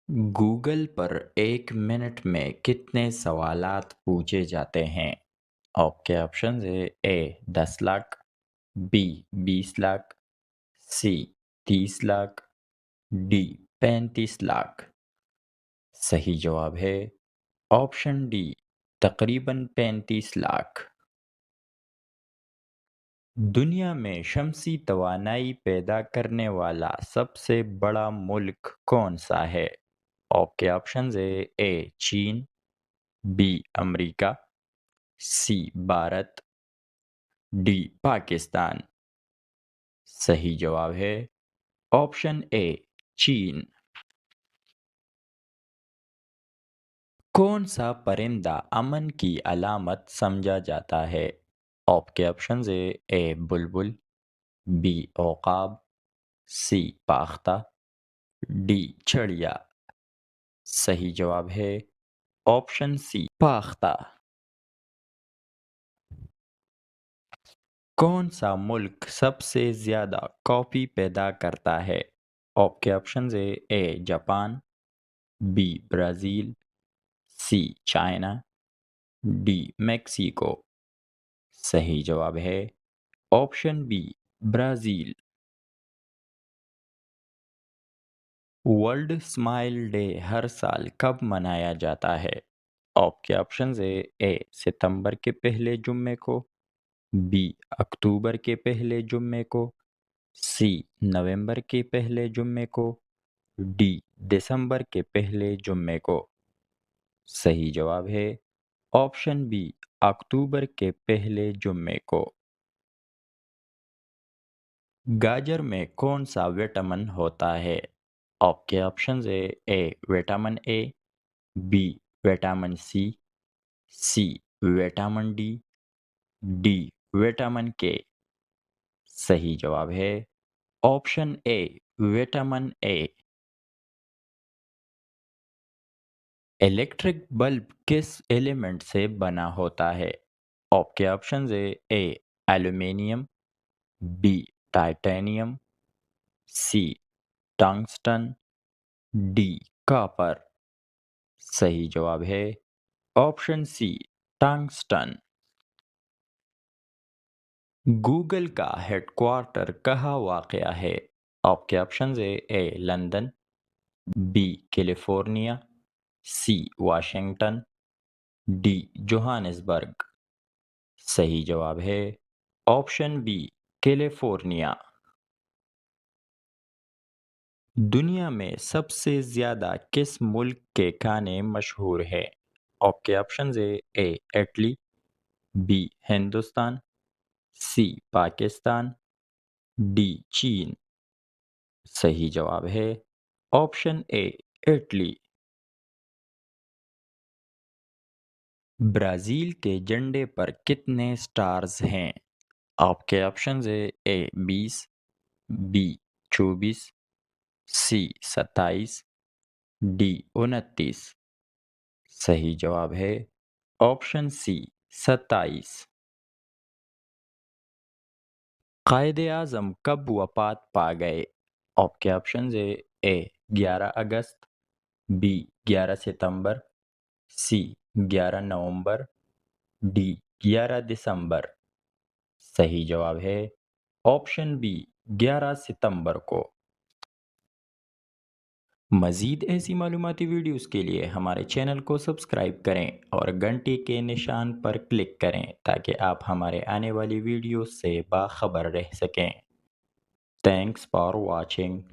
Google पर 1 minute में कितने सवालात पूछे जाते हैं? आपके ऑप्शन है ए 10 लाख, बी 20 लाख, सी 30 लाख, डी 35 लाख। सही जवाब है ऑप्शन डी, तकरीबन 35 लाख। दुनिया में शमसी तवानाई पैदा करने वाला सबसे बड़ा मुल्क कौन सा है? आपके ऑप्शन है ए चीन, बी अमेरिका, सी भारत, डी पाकिस्तान। सही जवाब है ऑप्शन ए चीन। कौन सा परिंदा अमन की अलामत समझा जाता है? आपके ऑप्शन है ए बुलबुल, बी औकाब, सी पाख्ता, डी चिड़िया। सही जवाब है ऑप्शन सी पाख्ता। कौन सा मुल्क सबसे ज्यादा कॉफी पैदा करता है? आपके ऑप्शन है A Japan, B Brazil, C China, D Mexico. सही जवाब है option B Brazil. World smile day हर साल कब मनाया जाता है? आपके ऑप्शन है ए सितंबर के पहले जुम्मे को, बी अक्टूबर के पहले जुम्मे को, सी नवंबर के पहले जुम्मे को, डी दिसंबर के पहले जुम्मे को। सही जवाब है ऑप्शन बी अक्टूबर के पहले जुम्मे को। गाजर में कौन सा विटामिन होता है? आपके ऑप्शन है A vitamin A, B vitamin C, C vitamin D, D vitamin K. सही जवाब है option A vitamin A. Electric bulb किस एलिमेंट से बना होता है? आपके ऑप्शन है A aluminium, B titanium, C tungsten, D copper. सही जवाब है ऑप्शन सी टंगस्टन। गूगल का हेडक्वार्टर कहाँ वाक़या है? आपके ऑप्शन है A London, B California, C Washington, D Johannesburg. सही जवाब है ऑप्शन बी कैलिफोर्निया। दुनिया में सबसे ज्यादा किस मुल्क के खाने मशहूर है? आपके ऑप्शन है A Italy, B Hindustan, C Pakistan, D चीन। सही जवाब है ऑप्शन ए इटली। ब्राजील के झंडे पर कितने स्टार्स हैं? आपके ऑप्शन है ए 20, बी 24, सी 27, डी 29। सही जवाब है ऑप्शन सी 27। कायदे आज़म कब वफात पा गए? आपके ऑप्शन है ए 11 अगस्त, बी 11 सितंबर, सी 11 नवंबर, डी 11 दिसंबर। सही जवाब है ऑप्शन बी 11 सितंबर को। मज़ीद ऐसी मालूमाती वीडियोस के लिए हमारे चैनल को सब्सक्राइब करें और घंटी के निशान पर क्लिक करें ताकि आप हमारे आने वाली वीडियोस से बाखबर रह सकें। Thanks for watching.